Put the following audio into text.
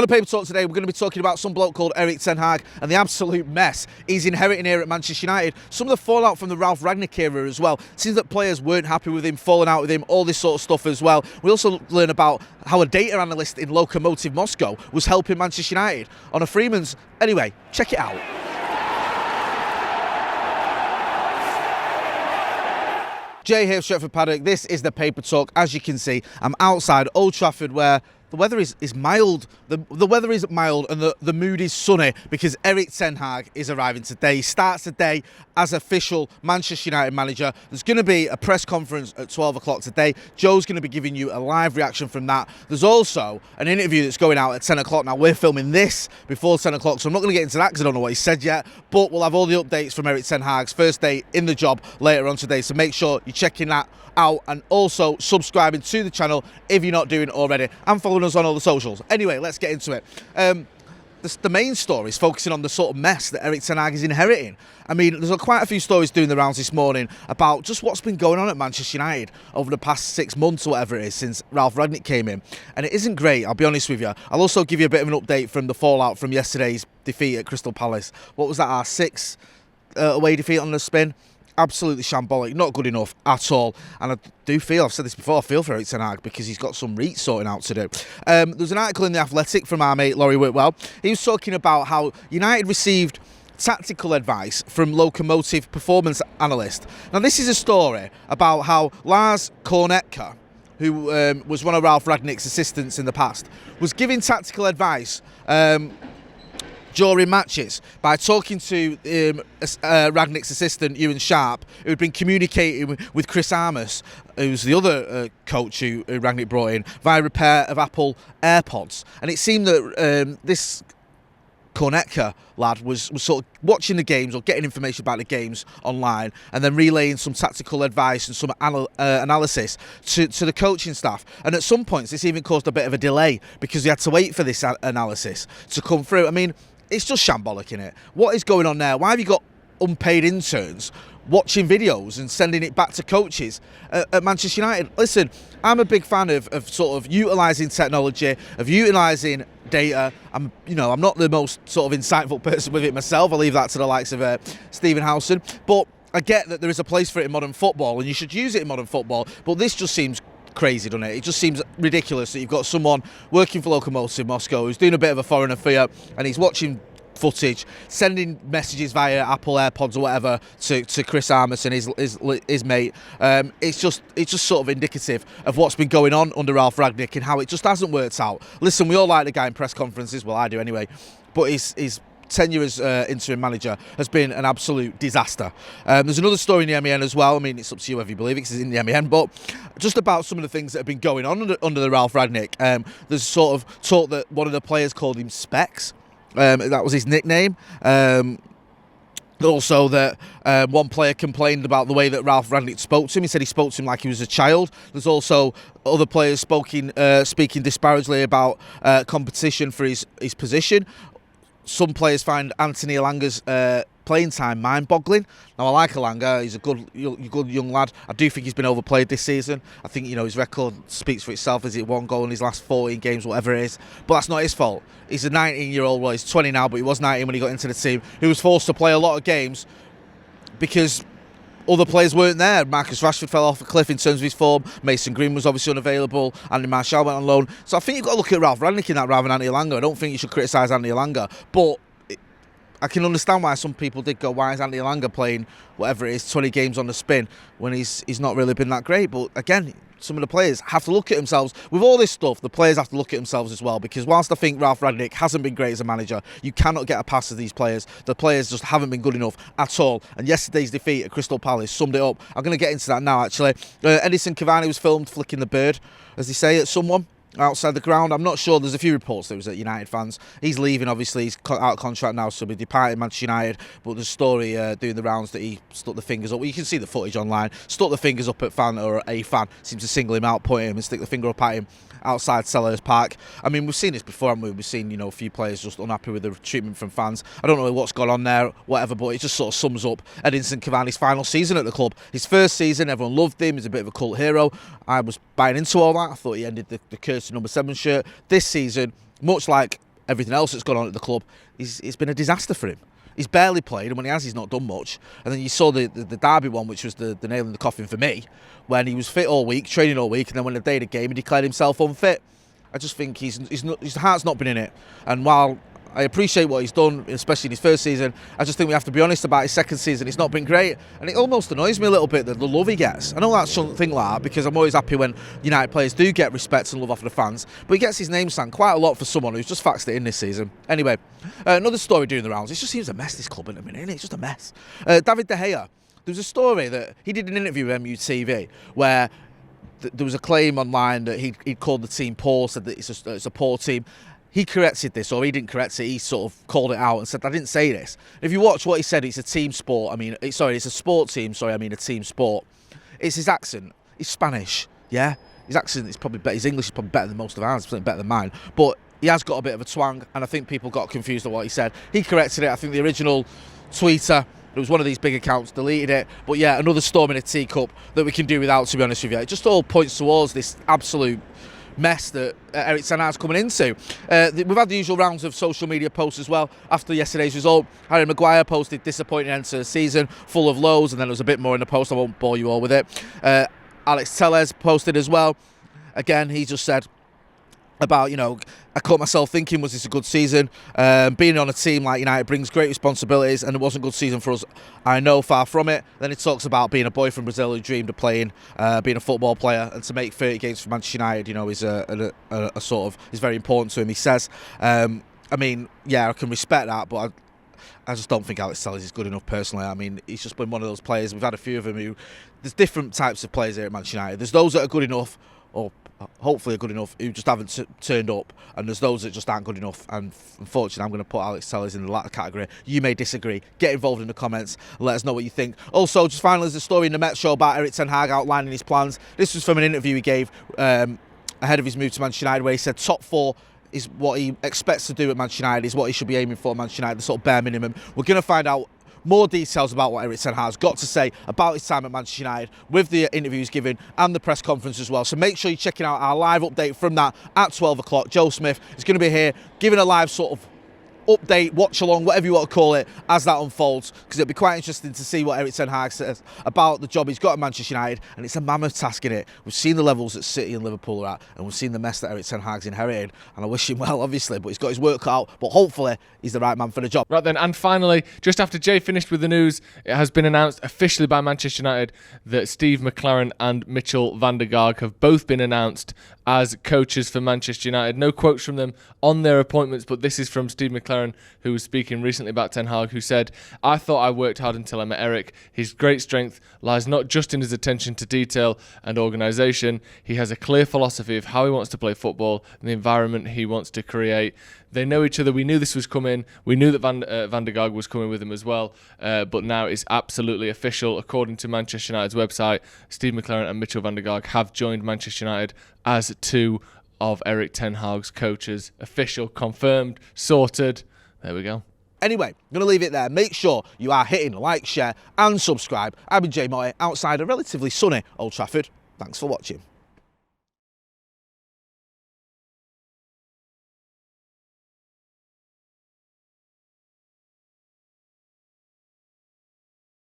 On the Paper Talk today, we're going to be talking about some bloke called Ten Hag and the absolute mess he's inheriting here at Manchester United. Some of the fallout from the Ralph Rangnick era as well. It seems that players weren't happy with him, falling out with him, all this sort of stuff as well. We also learn about how a data analyst in Lokomotiv Moscow was helping Manchester United on a Freeman's. Anyway, check it out. Jay here, Stretford, Paddock. This is the Paper Talk. As you can see, I'm outside Old Trafford where the weather is mild. The weather is mild and the mood is sunny because Ten Hag is arriving today. He starts the day as official Manchester United manager. There's going to be a press conference at 12 o'clock today. Joe's going to be giving you a live reaction from that. There's also an interview that's going out at 10 o'clock. Now, we're filming this before 10 o'clock, so I'm not going to get into that because I don't know what he said yet, but we'll have all the updates from Ten Hag's first day in the job later on today, so make sure you're checking that out and also subscribing to the channel if you're not doing it already and following us on all the socials. Anyway, let's get into it. The main story is focusing on the sort of mess that Ten Hag is inheriting. I mean, there's quite a few stories doing the rounds this morning about just what's been going on at Manchester United over the past 6 months or whatever it is since Ralph Rangnick came in. And it isn't great, I'll be honest with you. I'll also give you a bit of an update from the fallout from yesterday's defeat at Crystal Palace. What was that, our 6th away defeat on the spin? Absolutely shambolic, not good enough at all. And I do feel, I've said this before, I feel for Ten Hag because he's got some reach sorting out to do. There's an article in The Athletic from our mate Laurie Whitwell. He was talking about how United received tactical advice from Lokomotiv performance analyst. Now, this is a story about how Lars Kornetka, who was one of Ralph Rangnick's assistants in the past, was giving tactical advice during matches by talking to Rangnick's assistant Ewan Sharp, who had been communicating with Chris Armas, who's the other coach who Rangnick brought in, via a pair of Apple AirPods. And it seemed that this Kornetka lad was sort of watching the games or getting information about the games online and then relaying some tactical advice and some analysis to the coaching staff. And at some points this even caused a bit of a delay because we had to wait for this analysis to come through. I mean, it's just shambolic, innit? What is going on there? Why have you got unpaid interns watching videos and sending it back to coaches at Manchester United? Listen, I'm a big fan of sort of utilising technology, of utilising data. I'm not the most sort of insightful person with it myself. I leave that to the likes of Stephen Howson. But I get that there is a place for it in modern football and you should use it in modern football. But this just seems crazy, doesn't it? It just seems ridiculous that you've got someone working for Lokomotiv Moscow who's doing a bit of a foreign affair and he's watching footage, sending messages via Apple AirPods or whatever to Chris Armas and his mate. It's just sort of indicative of what's been going on under Ralph Rangnick and how it just hasn't worked out. Listen, we all like the guy in press conferences, well I do anyway, but his tenure as interim manager has been an absolute disaster. There's another story in the MEN as well. I mean, it's up to you whether you believe it because it's in the MEN, but just about some of the things that have been going on under the Ralph Rangnick. There's sort of talk that one of the players called him Specs. That was his nickname. Also that one player complained about the way that Ralph Rangnick spoke to him. He said he spoke to him like he was a child. There's also other players speaking disparagingly about competition for his position. Some players find Anthony Elanga's playing time mind-boggling. Now, I like Elanga. He's a good young lad. I do think he's been overplayed this season. I think his record speaks for itself. Is it 1 goal in his last 14 games, whatever it is? But that's not his fault. He's a 19-year-old. Well, he's 20 now, but he was 19 when he got into the team. He was forced to play a lot of games because other players weren't there. Marcus Rashford fell off a cliff in terms of his form. Mason Green was obviously unavailable. Andy Martial went on loan. So I think you've got to look at Ralph Rangnick in that rather than Andy Elanga. I don't think you should criticise Andy Elanga, but I can understand why some people did go, why is Andy Elanga playing whatever it is, 20 games on the spin when he's not really been that great? But again, some of the players have to look at themselves. With all this stuff, the players have to look at themselves as well, because whilst I think Ralph Rangnick hasn't been great as a manager, you cannot get a pass to these players. The players just haven't been good enough at all. And yesterday's defeat at Crystal Palace summed it up. I'm going to get into that now, actually. Edinson Cavani was filmed flicking the bird, as they say, at someone outside the ground. I'm not sure. There's a few reports that was at United fans. He's leaving, obviously. He's out of contract now, so he'll be departing Manchester United. But there's a story doing the rounds that he stuck the fingers up. Well, you can see the footage online. Stuck the fingers up at fan, or a fan seems to single him out, point him and stick the finger up at him outside Selhurst Park. I mean, we've seen this before, haven't we? We've seen, a few players just unhappy with the treatment from fans. I don't know what's gone on there, whatever, but it just sort of sums up Edinson Cavani's final season at the club. His first season, everyone loved him. He's a bit of a cult hero. I was buying into all that. I thought he ended the curse to number 7 shirt. This season, much like everything else that's gone on at the club, it's been a disaster for him. He's barely played, and when he has, he's not done much. And then you saw the Derby one, which was the nail in the coffin for me, when he was fit all week, training all week, and then when the day of the game, he declared himself unfit. I just think his heart's not been in it. And while I appreciate what he's done, especially in his first season, I just think we have to be honest about his second season. It's not been great, and it almost annoys me a little bit, the love he gets. I know that shouldn't think like that, because I'm always happy when United players do get respect and love off the fans, but he gets his name sang quite a lot for someone who's just faxed it in this season. Anyway, another story doing the rounds. It just seems a mess, this club, at the minute, isn't it? It's just a mess. David De Gea, there was a story that he did an interview with MUTV where there was a claim online that he'd called the team poor, said that it's a poor team. He corrected this, or he didn't correct it, he sort of called it out and said, I didn't say this. If you watch what he said, it's a team sport. It's a sport team, a team sport. It's his accent. He's Spanish, yeah? His accent is probably better, his English is probably better than most of ours, better than mine. But he has got a bit of a twang, and I think people got confused at what he said. He corrected it. I think the original tweeter, it was one of these big accounts, deleted it. But yeah, another storm in a teacup that we can do without, to be honest with you. It just all points towards this absolute mess that Erik Ten Hag's coming into. We've had the usual rounds of social media posts as well after yesterday's result. Harry Maguire posted disappointing end to the season, full of lows, and then there was a bit more in the post. I won't bore you all with it. Alex Telles posted as well. Again, he just said about, I caught myself thinking, was this a good season? Being on a team like United brings great responsibilities, and it wasn't a good season for us. I know, far from it. Then he talks about being a boy from Brazil who dreamed of playing, being a football player, and to make 30 games for Manchester United, is a sort of, is very important to him. He says, I can respect that, but I just don't think Alex Telles is good enough personally. He's just been one of those players. We've had a few of them who, there's different types of players here at Manchester United. There's those that are good enough, or hopefully are good enough, who just haven't turned up, and there's those that just aren't good enough, and unfortunately I'm going to put Alex Telles in the latter category. You may disagree. Get involved in the comments and let us know what you think. Also, just finally, there's a story in the Met show about Erik Ten Hag outlining his plans. This was from an interview he gave ahead of his move to Manchester United, where he said top four is what he expects to do at Manchester United, is what he should be aiming for at Manchester United, the sort of bare minimum. We're going to find out more details about what Erik Ten Hag's got to say about his time at Manchester United with the interviews given and the press conference as well. So make sure you're checking out our live update from that at 12 o'clock. Joe Smith is going to be here giving a live sort of update, watch along, whatever you want to call it, as that unfolds, because it'll be quite interesting to see what Erik Ten Hag says about the job he's got at Manchester United, and it's a mammoth task in it. We've seen the levels that City and Liverpool are at, and we've seen the mess that Erik Ten Hag's inherited, and I wish him well, obviously, but he's got his work cut out, but hopefully he's the right man for the job. Right then, and finally, just after Jay finished with the news, it has been announced officially by Manchester United that Steve McClaren and Mitchell van der Gaag have both been announced as coaches for Manchester United. No quotes from them on their appointments, but this is from Steve McClaren, who was speaking recently about Ten Hag, who said, I thought I worked hard until I met Erik. His great strength lies not just in his attention to detail and organisation. He has a clear philosophy of how he wants to play football and the environment he wants to create. They know each other. We knew this was coming. We knew that Van der Gaag was coming with him as well. But now it's absolutely official. According to Manchester United's website, Steve McClaren and Mitchell van der Gaag have joined Manchester United as two of Erik Ten Hag's coaches. Official, confirmed, sorted. There we go. Anyway, I'm going to leave it there. Make sure you are hitting like, share and subscribe. I've been Jay Moy outside a relatively sunny Old Trafford. Thanks for watching.